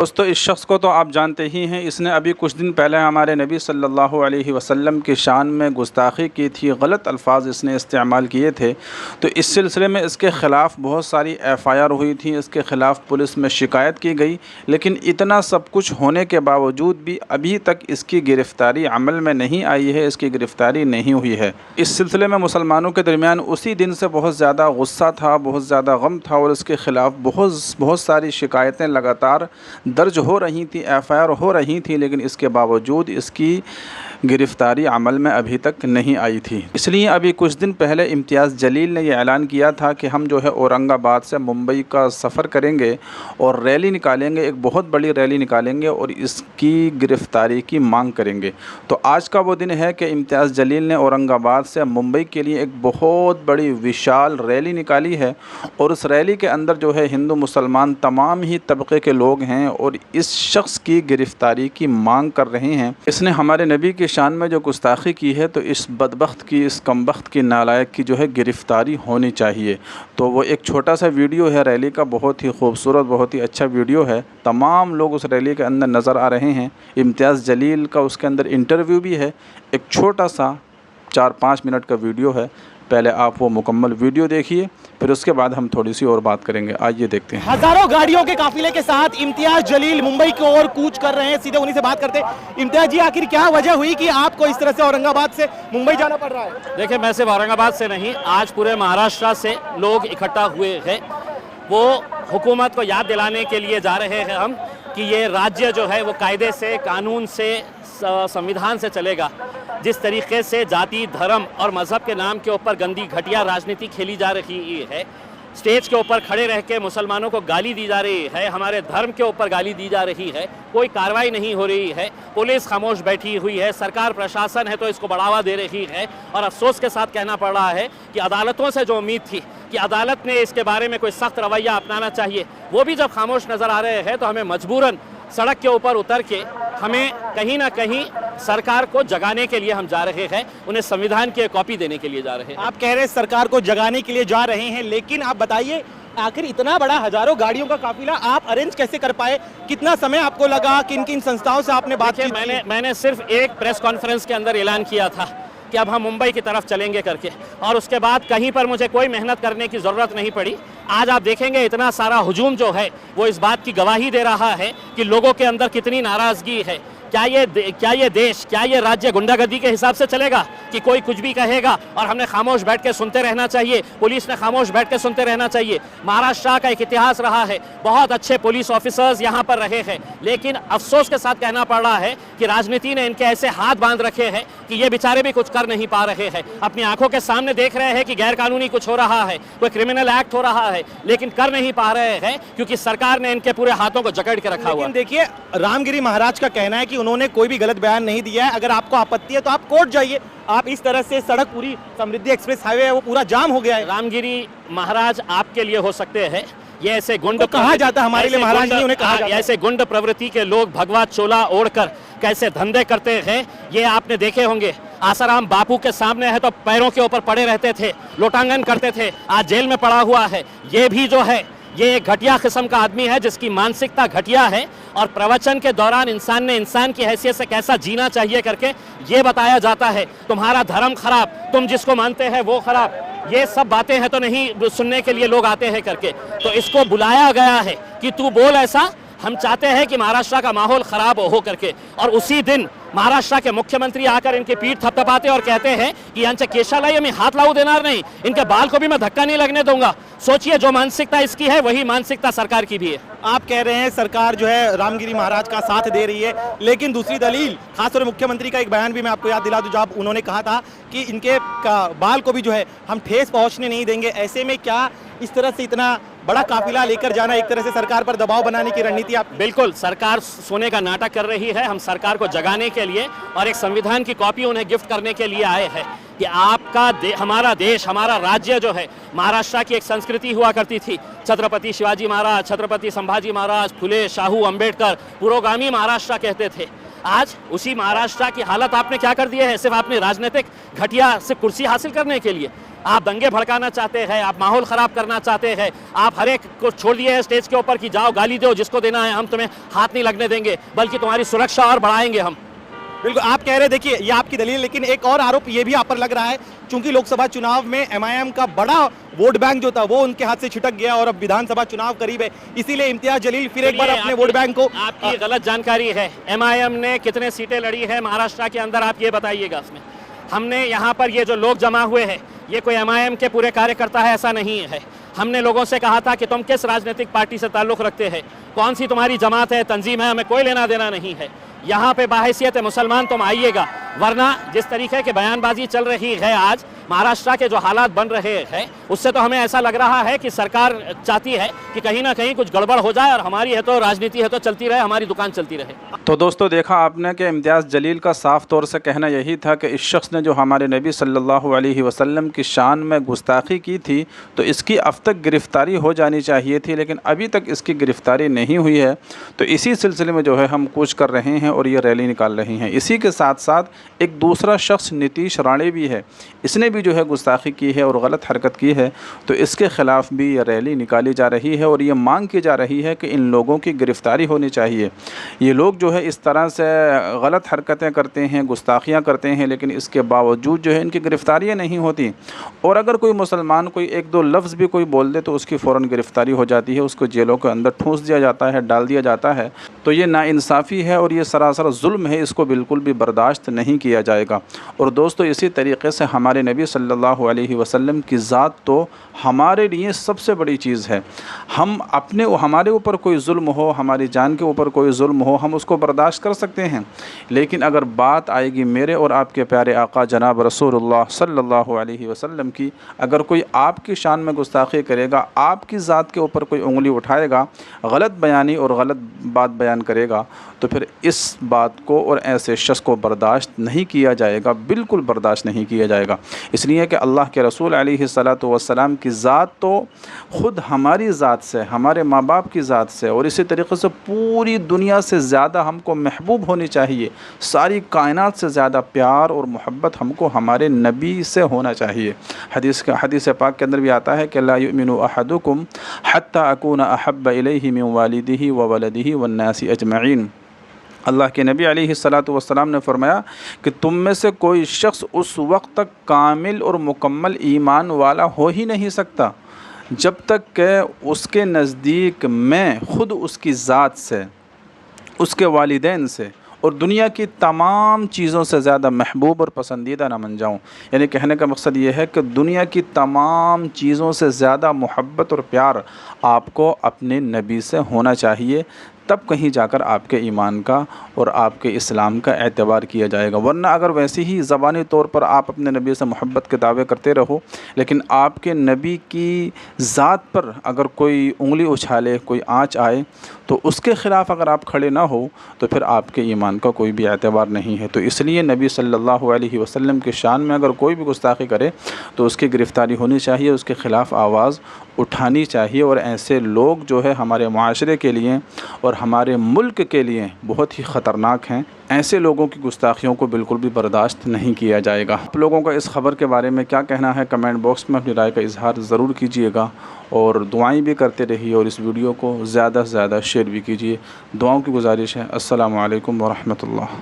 दोस्तों, इस शख्स को तो आप जानते ही हैं। इसने अभी कुछ दिन पहले हमारे नबी सल्लल्लाहु अलैहि वसल्लम की शान में गुस्ताखी की थी, गलत अल्फाज इसने इस्तेमाल किए थे। तो इस सिलसिले में इसके ख़िलाफ़ बहुत सारी FIR हुई थी, इसके ख़िलाफ़ पुलिस में शिकायत की गई। लेकिन इतना सब कुछ होने के बावजूद भी अभी तक इसकी गिरफ़्तारी अमल में नहीं आई है, इसकी गिरफ़्तारी नहीं हुई है। इस सिलसिले में मुसलमानों के दरमियान उसी दिन से बहुत ज़्यादा गुस्सा था, बहुत ज़्यादा गम था और इसके ख़िलाफ़ बहुत सारी शिकायतें लगातार दर्ज हो रही थी, FIR हो रही थी। लेकिन इसके बावजूद इसकी गिरफ़्तारी अमल में अभी तक नहीं आई थी। इसलिए अभी कुछ दिन पहले इम्तियाज़ जलील ने यह ऐलान किया था कि हम जो है औरंगाबाद से मुंबई का सफ़र करेंगे और रैली निकालेंगे, एक बहुत बड़ी रैली निकालेंगे और इसकी गिरफ़्तारी की मांग करेंगे। तो आज का वो दिन है कि इम्तियाज़ जलील ने औरंगाबाद से मुंबई के लिए एक बहुत बड़ी विशाल रैली निकाली है और उस रैली के अंदर जो है हिंदू मुसलमान तमाम ही तबके के लोग हैं और इस शख्स की गिरफ़्तारी की मांग कर रहे हैं। इसने हमारे नबी की शान में जो गुस्ताखी की है, तो इस बदबख्त की, इस कमबख्त की, नालायक की जो है गिरफ़्तारी होनी चाहिए। तो वो एक छोटा सा वीडियो है रैली का, बहुत ही खूबसूरत, बहुत ही अच्छा वीडियो है। तमाम लोग उस रैली के अंदर नज़र आ रहे हैं। इम्तियाज़ जलील का उसके अंदर इंटरव्यू भी है। एक छोटा सा 4-5 मिनट का वीडियो है। पहले आप वो मुकम्मल वीडियो देखिए, फिर उसके बाद हम थोड़ी सी और बात करेंगे। आइए देखते हैं। हजारों गाड़ियों के काफिले के साथ इम्तियाज जलील मुंबई की ओर कूच कर रहे हैं। सीधे उन्हीं से बात करते हैं। इम्तियाज जी, आखिर क्या वजह हुई कि आपको इस तरह से औरंगाबाद से मुंबई जाना पड़ रहा है? देखिए, मैं सिर्फ औरंगाबाद से नहीं, आज पूरे महाराष्ट्र से लोग इकट्ठा हुए हैं। वो हुकूमत को याद दिलाने के लिए जा रहे हैं हम कि ये राज्य जो है वो कायदे से, कानून से, संविधान से चलेगा। जिस तरीके से जाति, धर्म और मज़हब के नाम के ऊपर गंदी घटिया राजनीति खेली जा रही है, स्टेज के ऊपर खड़े रह के मुसलमानों को गाली दी जा रही है, हमारे धर्म के ऊपर गाली दी जा रही है, कोई कार्रवाई नहीं हो रही है, पुलिस खामोश बैठी हुई है, सरकार प्रशासन है तो इसको बढ़ावा दे रही है। और अफसोस के साथ कहना पड़ रहा है कि अदालतों से जो उम्मीद थी कि अदालत ने इसके बारे में कोई सख्त रवैया अपनाना चाहिए, वो भी जब खामोश नज़र आ रहे हैं तो हमें मजबूरन सड़क के ऊपर उतर के हमें कहीं ना कहीं सरकार को जगाने के लिए हम जा रहे हैं, उन्हें संविधान की कॉपी देने के लिए जा रहे हैं। आप कह रहे हैं सरकार को जगाने के लिए जा रहे हैं, लेकिन आप बताइए आखिर इतना बड़ा हजारों गाड़ियों का काफिला आप अरेंज कैसे कर पाए? कितना समय आपको लगा? किन किन संस्थाओं से आपने बात की? मैंने सिर्फ एक प्रेस कॉन्फ्रेंस के अंदर ऐलान किया था कि अब हम मुंबई की तरफ चलेंगे करके, और उसके बाद कहीं पर मुझे कोई मेहनत करने की ज़रूरत नहीं पड़ी। आज आप देखेंगे इतना सारा हुजूम जो है वो इस बात की गवाही दे रहा है कि लोगों के अंदर कितनी नाराज़गी है। क्या ये देश, क्या ये राज्य गुंडागर्दी के हिसाब से चलेगा कि कोई कुछ भी कहेगा और हमने खामोश बैठ के सुनते रहना चाहिए? पुलिस ने खामोश बैठ के सुनते रहना चाहिए। महाराष्ट्र का एक इतिहास रहा है, बहुत अच्छे पुलिस ऑफिसर्स यहाँ पर रहे हैं, लेकिन अफसोस के साथ कहना पड़ रहा है कि राजनीति ने इनके ऐसे हाथ बांध रखे हैं कि ये बेचारे भी कुछ कर नहीं पा रहे हैं। अपनी आंखों के सामने देख रहे हैं कि गैर कानूनी कुछ हो रहा है, कोई क्रिमिनल एक्ट हो रहा है, लेकिन कर नहीं पा रहे हैं क्योंकि सरकार ने इनके पूरे हाथों को जकड़ के रखा हुआ। देखिए, रामगिरी महाराज का कहना है कि उन्होंने कोई भी गलत बयान नहीं दिया है। अगर आपको आपत्ति है तो आप कोर्ट जाइए। आप इस तरह से सड़क पूरी समृद्धि एक्सप्रेस हाईवे है वो पूरा जाम हो गया है। रामगिरी महाराज आपके लिए हो सकते हैं, ये ऐसे गुंड कहा जाता है, हमारे लिए महाराज नहीं, उन्हें कहा जाता है। ऐसे गुंड प्रवृत्ति के लोग भगवा चोला ओढ़कर कैसे धंधे करते हैं ये आपने देखे होंगे। आसाराम बापू के सामने है तो पैरों के ऊपर पड़े रहते थे, लोटांगन करते थे, आज जेल में पड़ा हुआ है। ये भी जो है ये एक घटिया किस्म का आदमी है जिसकी मानसिकता घटिया है, और प्रवचन के दौरान इंसान ने इंसान की हैसियत से कैसा जीना चाहिए करके ये बताया जाता है। तुम्हारा धर्म खराब, तुम जिसको मानते हैं वो खराब, ये सब बातें हैं तो नहीं सुनने के लिए लोग आते हैं करके। तो इसको बुलाया गया है कि तू बोल ऐसा, हम चाहते हैं कि महाराष्ट्र का माहौल खराब हो करके। और उसी दिन महाराष्ट्र के मुख्यमंत्री आकर इनकी पीठ थपथपाते और कहते हैं कि यांचे केशाला मैं हाथ लाऊ देणार नहीं, इनके बाल को भी मैं धक्का नहीं लगने दूंगा। सोचिए, जो मानसिकता इसकी है वही मानसिकता सरकार की भी है। आप कह रहे हैं सरकार जो है रामगिरी महाराज का साथ दे रही है, लेकिन दूसरी दलील, खासतौर मुख्यमंत्री का एक बयान भी मैं आपको याद दिला दूं, जब उन्होंने कहा था कि इनके बाल को भी जो है हम ठेस पहुंचने नहीं देंगे। ऐसे में क्या इस तरह से इतना बड़ा काफिला लेकर जाना एक तरह से सरकार पर दबाव बनाने की रणनीति? आप बिल्कुल, सरकार सोने का नाटक कर रही है। हम सरकार को जगाने के लिए और एक संविधान की कॉपी उन्हें गिफ्ट करने के लिए आए हैं कि आपका हमारा देश, हमारा राज्य जो है, महाराष्ट्र की एक संस्कृति हुआ करती थी। छत्रपति शिवाजी महाराज, छत्रपति संभाजी महाराज, फुले, शाहू, अंबेडकर, पुरोगामी महाराष्ट्र कहते थे। आज उसी महाराष्ट्र की हालत आपने क्या कर दी है, सिर्फ आपने राजनीतिक घटिया से कुर्सी हासिल करने के लिए आप दंगे भड़काना चाहते हैं, आप माहौल ख़राब करना चाहते हैं, आप हर एक को छोड़ दिए हैं स्टेज के ऊपर कि जाओ गाली दो, जिसको देना है, हम तुम्हें हाथ नहीं लगने देंगे, बल्कि तुम्हारी सुरक्षा और बढ़ाएंगे हम। बिल्कुल आप कह रहे, देखिए ये आपकी दलील, लेकिन एक और आरोप ये भी आप पर लग रहा है, चूंकि लोकसभा चुनाव में एमआईएम का बड़ा वोट बैंक जो था वो उनके हाथ से छिटक गया और अब विधानसभा चुनाव करीब है, इसीलिए इम्तियाज जलील फिर एक बार अपने वोट बैंक को। आपकी गलत जानकारी है। एमआईएम ने कितने सीटें लड़ी है महाराष्ट्र के अंदर, आप ये बताइएगा। उसमें हमने यहाँ पर ये जो लोग जमा हुए हैं ये कोई एमआईएम के पूरे कार्यकर्ता है, ऐसा नहीं है। हमने लोगों से कहा था कि तुम किस राजनीतिक पार्टी से ताल्लुक़ रखते हैं, कौन सी तुम्हारी जमात है, तंजीम है, हमें कोई लेना देना नहीं है। यहाँ पे बाहैसियत मुसलमान तुम आइएगा, वरना जिस तरीके की बयानबाजी चल रही है आज, महाराष्ट्र के जो हालात बन रहे हैं, उससे तो हमें ऐसा लग रहा है कि सरकार चाहती है कि कहीं ना कहीं कुछ गड़बड़ हो जाए और हमारी है तो राजनीति है तो चलती रहे, हमारी दुकान चलती रहे। तो दोस्तों देखा आपने कि इम्तियाज़ जलील का साफ़ तौर से कहना यही था कि इस शख्स ने जो हमारे नबी सल्लल्लाहु अलैहि वसल्लम की शान में गुस्ताखी की थी तो इसकी अब तक गिरफ़्तारी हो जानी चाहिए थी, लेकिन अभी तक इसकी गिरफ़्तारी नहीं हुई है। तो इसी सिलसिले में जो है हम कूच कर रहे हैं और ये रैली निकाल रहे हैं। इसी के साथ साथ एक दूसरा शख्स नीतीश राणे भी है, इसने भी जो है गुस्ताखी की है और गलत हरकत की है, तो इसके ख़िलाफ़ भी ये रैली निकाली जा रही है और ये मांग की जा रही है कि इन लोगों की गिरफ़्तारी होनी चाहिए। ये लोग जो है इस तरह से गलत हरकतें करते हैं, गुस्ताखियाँ करते हैं, लेकिन इसके बावजूद जो है इनकी गिरफ़्तारियाँ नहीं होती। और अगर कोई मुसलमान कोई एक दो लफ्ज़ भी कोई बोल दे तो उसकी फ़ौरन गिरफ़्तारी हो जाती है, उसको जेलों के अंदर ठूँस दिया जाता है, डाल दिया जाता है। तो ये नाइंसाफ़ी है और ये सरासर जुल्म है, इसको बिल्कुल भी बर्दाश्त नहीं किया जाएगा। और दोस्तों इसी तरीके से हमारे नबी सल्लल्लाहु अलैहि वसल्लम की ज़ात तो हमारे लिए सबसे बड़ी चीज़ है। हम अपने हमारे ऊपर कोई जुल्म हो, हमारी जान के ऊपर कोई जुल्म हो, हम उसको बर्दाश्त कर सकते हैं, लेकिन अगर बात आएगी मेरे और आपके प्यारे आका जनाब रसूलुल्लाह सल्लल्लाहु अलैहि वसल्लम की, अगर कोई आपकी शान में गुस्ताखी करेगा, आपकी ज़ात के ऊपर कोई उंगली उठाएगा, गलत बयानी और गलत बात बयान करेगा, तो फिर इस बात को और ऐसे शख्स को बर्दाश्त नहीं किया जाएगा, बिल्कुल बर्दाश्त नहीं किया जाएगा। इसलिए कि अल्लाह के रसूल अलैहिस्सलातु वस्सलाम की ज़ात तो ख़ुद हमारी ज़ात से, हमारे माँ बाप की ज़ात से और इसी तरीक़े से पूरी दुनिया से ज़्यादा हमको महबूब होनी चाहिए। सारी कायनात से ज़्यादा प्यार और मोहब्बत हमको हमारे नबी से होना चाहिए। हदीस पाक के अंदर भी आता है कि ला युमिनु अहदुकुम हत्ता अकूना अहब्ब इलैहि मिन वालिदिही व वलदिही वन्नासी अजमईन। अल्लाह के नबी अलैहिस्सलातु वस्सलाम ने फरमाया कि तुम में से कोई शख्स उस वक्त तक कामिल और मुकम्मल ईमान वाला हो ही नहीं सकता जब तक कि उसके नज़दीक मैं ख़ुद उसकी ज़ात से, उसके वालिदैन से और दुनिया की तमाम चीज़ों से ज़्यादा महबूब और पसंदीदा ना बन जाऊँ। यानी कहने का मकसद ये है कि दुनिया की तमाम चीज़ों से ज़्यादा मोहब्बत और प्यार आपको अपने नबी से होना चाहिए, तब कहीं जाकर आपके ईमान का और आपके इस्लाम का एतबार किया जाएगा। वरना अगर वैसे ही ज़बानी तौर पर आप अपने नबी से मोहब्बत के दावे करते रहो, लेकिन आपके नबी की ज़ात पर अगर कोई उंगली उछाले, कोई आँच आए, तो उसके ख़िलाफ़ अगर आप खड़े ना हो तो फिर आपके ईमान का कोई भी एतबार नहीं है। तो इसलिए नबी सल्लल्लाहु अलैहि वसल्लम के शान में अगर कोई भी गुस्ताखी करे तो उसकी गिरफ़्तारी होनी चाहिए, उसके ख़िलाफ़ आवाज़ उठानी चाहिए। और ऐसे लोग जो है हमारे माशरे के लिए और हमारे मुल्क के लिए बहुत ही ख़तरनाक हैं। ऐसे लोगों की गुस्ताखियों को बिल्कुल भी बर्दाश्त नहीं किया जाएगा। आप लोगों का इस ख़बर के बारे में क्या कहना है, कमेंट बॉक्स में अपनी राय का इजहार ज़रूर कीजिएगा और दुआएं भी करते रहिए और इस वीडियो को ज़्यादा से ज़्यादा शेयर भी कीजिए। दुआओं की गुजारिश है। अस्सलामु अलैकुम व रहमतुल्लाह।